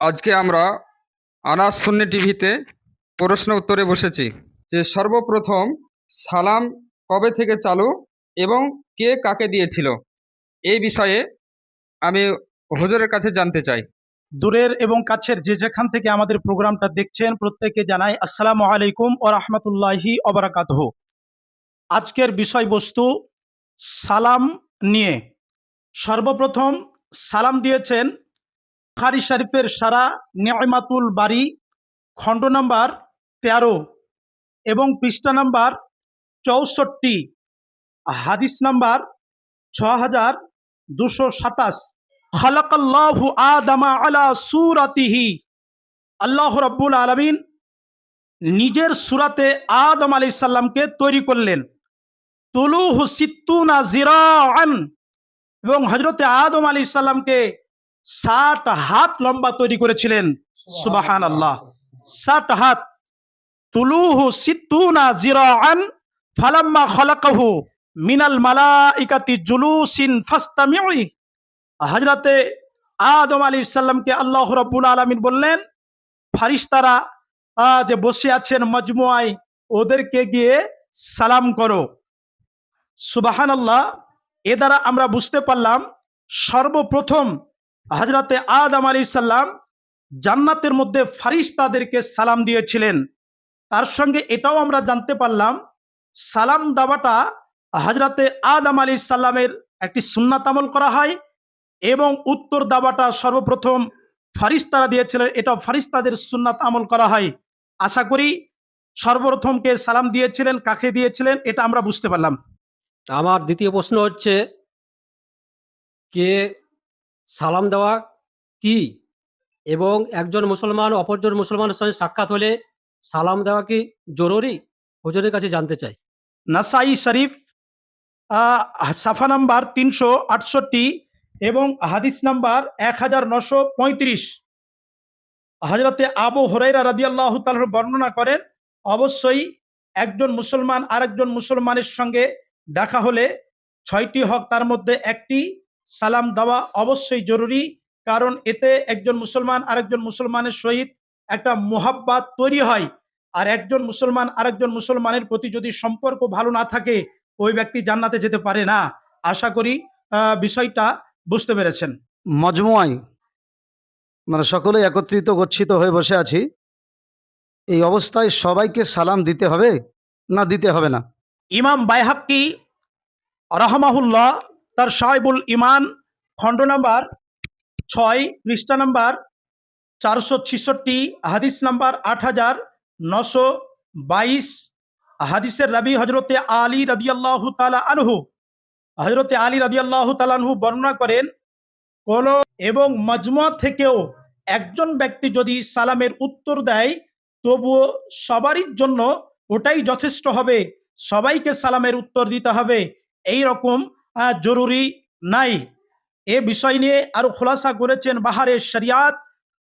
আজকে আমরা আনাস সুন্নি টিভিতে প্রশ্ন উত্তরে বসেছি যে সর্বপ্রথম সালাম কবে থেকে চালু এবং কে কাকে দিয়েছিল, এই বিষয়ে আমি হুজুরের কাছে জানতে চাই। দূরের এবং কাছের যে যেখান থেকে আমাদের প্রোগ্রামটা দেখছেন প্রত্যেককে জানাই আসসালামু আলাইকুম ওয়া রাহমাতুল্লাহি ওয়া বারাকাতুহু। আজকের বিষয়বস্তু সালাম নিয়ে। সর্বপ্রথম সালাম দিয়েছেন বুখারী শরীফের সারা নি'মাতুল বারী খণ্ড নাম্বার 13 এবং পৃষ্ঠা নাম্বার 64, হাদিস নাম্বার 6227। খালাকাল্লাহু আদামা আলা সূরাতিহি। আল্লাহ রাব্বুল আলামিন নিজের সূরাতে আদম আলাইহিস সালামকে তৈরি করলেন। তুলুহু সিত্তুনা জিরাআন, এবং হযরতে আদম আলাইহিস সালামকে 60 হাত লম্বা তৈরি করেছিলেন। সুবহানাল্লাহ, 60 হাত। তুলুহু সিত্তুনা জিরাআন ফালাম্মা খালাকাহু মিনাল মালাইকাতি জুলুসিন ফাস্তামিউই। হযরতে আদম আলাইহিস সালামকে আল্লাহ রাব্বুল আলামিন বললেন, ফারিস্তারা যে বসে আছেন মজমুয়ায়, ওদেরকে গিয়ে সালাম করো। সুবহানাল্লাহ। এ দ্বারা আমরা বুঝতে পারলাম সর্বপ্রথম হযরতে আদম আলাইহিস সালাম জান্নাতের মধ্যে ফারিস্তাদেরকে সালাম দিয়েছিলেন। তার সঙ্গে এটাও আমরা জানতে পারলাম সালাম দেওয়াটা হযরতে আদম আলাইহিস সালামের একটি সুন্নাত আমল করা হয়, এবং উত্তর দেওয়াটা সর্বপ্রথম ফারিস্তারা দিয়েছিলেন, এটা ফারিস্তাদের সুন্নাত আমল করা হয়। আশা করি সর্বপ্রথম কে সালাম দিয়েছিলেন, কাকে দিয়েছিলেন, এটা আমরা বুঝতে পারলাম। আমার দ্বিতীয় প্রশ্ন হচ্ছে, কে সালাম দেওয়া কি, এবং একজন মুসলমান অপরজন মুসলমানের সঙ্গে সাক্ষাৎ হলে সালাম দেওয়া কি জরুরি? হুজুরের কাছে জানতে চাই। নাসাই শরীফ সাফা নাম্বার 368 এবং হাদিস নাম্বার 1935। হযরতে আবু হুরায়রা রাদিয়াল্লাহু তাআলা বর্ণনা করেন, অবশ্যই একজন মুসলমান আরেকজন মুসলমানের সঙ্গে দেখা হলে 6টি হক, তার মধ্যে একটি সালাম দেওয়া অবশ্যই জরুরি। কারণ এতে একজন মুসলমান আরেকজন মুসলমানের সহিত একটা মুহাব্বত তৈরি হয়। আর একজন মুসলমান আরেকজন মুসলমানের প্রতি যদি সম্পর্ক ভালো না থাকে, ওই ব্যক্তি জান্নাতে যেতে পারে না। আশা করি বিষয়টা বুঝতে পেরেছেন। মজমুয়ায় মানে সকলে একত্রিত গচ্ছিত হয়ে বসে আছি, এই অবস্থায় সবাইকে সালাম দিতে হবে না দিতে হবে না? ইমাম বাইহাক্কি রাহমাহুল্লাহ তার শাইবুল ইমান খণ্ড নাম্বার 6 পৃষ্ঠা নাম্বার 466, হাদিস নাম্বার 8922, হাদিসের রাবি হযরতে আলী রাদিয়াল্লাহু তাআলা আনহু। হযরতে আলী রাদিয়াল্লাহু তাআলা আনহু বর্ণনা করেন, কোন এবং মজমুয়া থেকেও একজন ব্যক্তি যদি সালামের উত্তর দেয়, তবুও সবারই জন্য ওটাই যথেষ্ট হবে, সবাইকে সালামের উত্তর দিতে হবে, এই রকম জরুরি নাই। এ বিষয় নিয়ে আরো খোলাসা করেছেন বাহারে শরিয়াত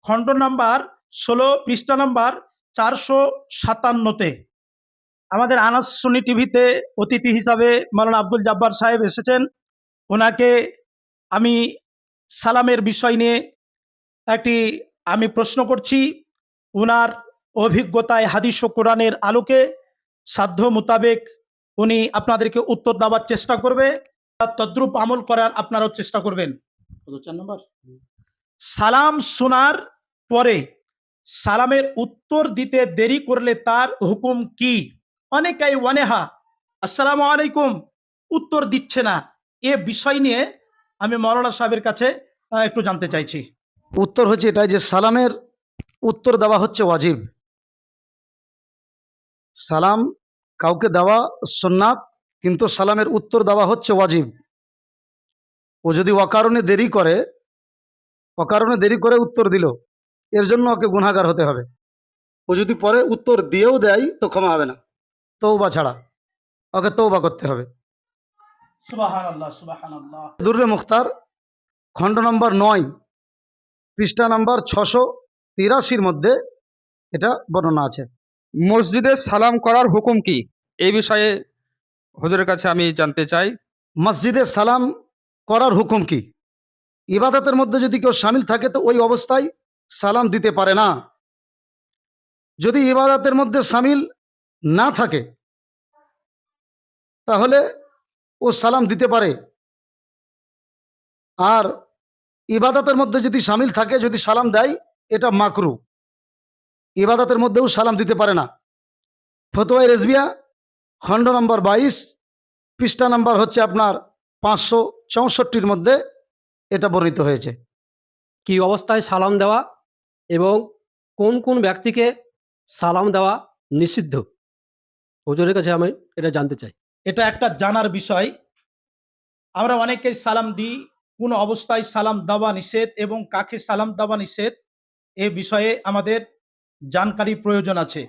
খণ্ড নাম্বার 16 পৃষ্ঠা নাম্বার 457-তে। আমাদের আনাস সুন্নি টিভিতে অতিথি হিসাবে মাওলানা আব্দুল জব্বার সাহেব এসেছেন। ওনাকে আমি সালামের বিষয় নিয়ে আমি প্রশ্ন করছি। ওনার অভিজ্ঞতায় হাদিস ও কোরআনের আলোকে সাধ্য মোতাবেক উনি আপনাদেরকে উত্তর দেওয়ার চেষ্টা করবে, তদ্রূপ আমল করার আপনারাও চেষ্টা করবেন। 4 নম্বর, সালাম শোনার পরে সালামের উত্তর দিতে দেরি করলে তার হুকুম কি? অনেকেই ওয়ানেহা আসসালামু আলাইকুম উত্তর দিচ্ছে না, এ বিষয় নিয়ে আমি মাওলানা সাহেবের কাছে একটু জানতে চাইছি। উত্তর হচ্ছে এটাই যে সালামের উত্তর দেওয়া হচ্ছে ওয়াজিব। সালাম কাউকে দেওয়া সুন্নাত, কিন্তু সালামের উত্তর দেওয়া হচ্ছে ওয়াজিব। ও যদি অকারণে দেরি করে উত্তর দিল, এর জন্য ওকে গুনাহগার হতে হবে। ও যদি পরে উত্তর দিয়েও দেয় তো ক্ষমা হবে না, তওবা ছাড়া ওকে তওবা করতে হবে। সুবহানাল্লাহ, সুবহানাল্লাহ। দুররে মুখতার খণ্ড নম্বর 9 পৃষ্ঠা নাম্বার 683 মধ্যে এটা বর্ণনা আছে। মসজিদে সালাম করার হুকুম কি, এই বিষয়ে হুজুরের কাছে আমি জানতে চাই। মসজিদে সালাম করার হুকুম কি? ইবাদতের মধ্যে যদি কেউ শামিল থাকে তো ওই অবস্থায় সালাম দিতে পারে না। যদি ইবাদতের মধ্যে সামিল না থাকে তাহলে ও সালাম দিতে পারে, আর ইবাদতের মধ্যে যদি সামিল থাকে, যদি সালাম দেয়, এটা মাকরু, ইবাদতের মধ্যেও সালাম দিতে পারে না। ফতোয়া রেজবিয়া খণ্ড নম্বর 22 পৃষ্ঠা নাম্বার হচ্ছে আপনার 564 মধ্যে এটা বর্ণিত হয়েছে। কি অবস্থায় সালাম দেওয়া এবং কোন কোন ব্যক্তিকে সালাম দেওয়া নিষিদ্ধ, হুজুরের কাছে আমি এটা জানতে চাই। এটা একটা জানার বিষয়। আমরা অনেকেই সালাম দিই, কোন অবস্থায় সালাম দেওয়া নিষেধ এবং কাকে সালাম দেওয়া নিষেধ এ বিষয়ে আমাদের জানকারি প্রয়োজন আছে।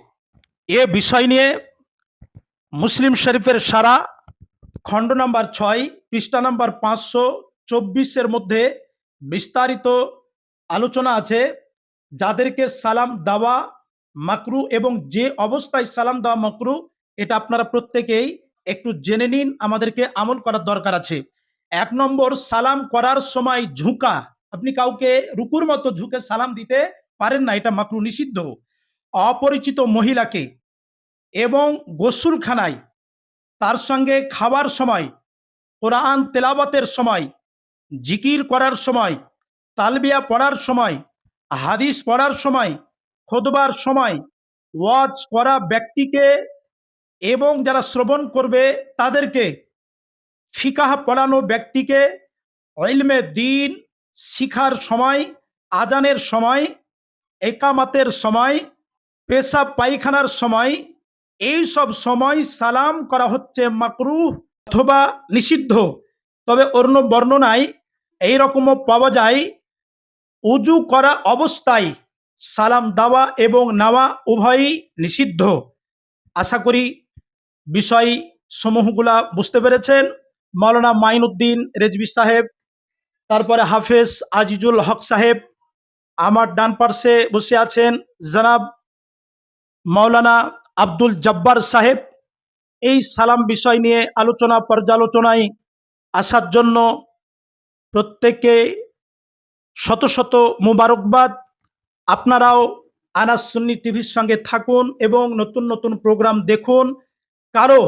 এ বিষয় নিয়ে মুসলিম শরীফের সারা খণ্ড নাম্বার 6 পৃষ্ঠা নাম্বার 524 মধ্যে বিস্তারিত আলোচনা আছে। যাদেরকে সালাম দেওয়া মাকরু এবং যে অবস্থায় সালাম দেওয়া মাকরু, এটা আপনারা প্রত্যেকেই একটু জেনে নিন, আমাদেরকে আমল করার দরকার আছে। 1 নম্বর, সালাম করার সময় ঝুঁকা। আপনি কাউকে রুকুর মতো ঝুঁকে সালাম দিতে পারেন না, এটা মাকরু, নিষিদ্ধ। অপরিচিত মহিলাকে এবং গোসলখানায় তার সঙ্গে খাবার সময়, কোরআন তেলাওয়াতের সময়, জিকির করার সময়, তালবিয়া পড়ার সময়, হাদিস পড়ার সময়, খুতবার সময়, ওয়াজ করা ব্যক্তিকে এবং যারা শ্রবণ করবে তাদেরকে, ফিকাহ পড়ানো ব্যক্তিকে, ইলমে দ্বীন শিখার সময়, আজানের সময়, একামাতের সময়, পেশাব পায়খানার সময়, এই সব সময় সালাম করা হচ্ছে মাকরুহ অথবা নিষিদ্ধ। তবে অন্য বর্ণনায় এইরকমও পাওয়া যায়, উজু করা অবস্থায় সালাম দেওয়া এবং নেওয়া উভয়ই নিষিদ্ধ। আশা করি বিষয় সমূহগুলা বুঝতে পেরেছেন। মাওলানা মাইনুদ্দিন রেজভী সাহেব, তারপরে হাফেজ আজিজুল হক সাহেব, আমার ডান পার্শ্বে বসে আছেন জনাব মাওলানা আব্দুল জব্বার সাহেব। এই সালাম বিষয় নিয়ে আলোচনা পর্যালোচনায় আসার জন্য প্রত্যেককে শত শত মুবারকবাদ। আপনারাও আনাস সুন্নি টিভির সঙ্গে থাকুন এবং নতুন নতুন প্রোগ্রাম দেখুন। কারো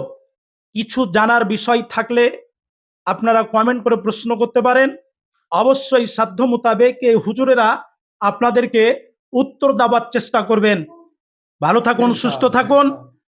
কিছু জানার বিষয় থাকলে আপনারা কমেন্ট করে প্রশ্ন করতে পারেন। অবশ্যই সাধ্য মোতাবেক এই হুজুরেরা আপনাদেরকে উত্তর দেওয়ার চেষ্টা করবেন। ভালো থাকুন, সুস্থ থাকুন।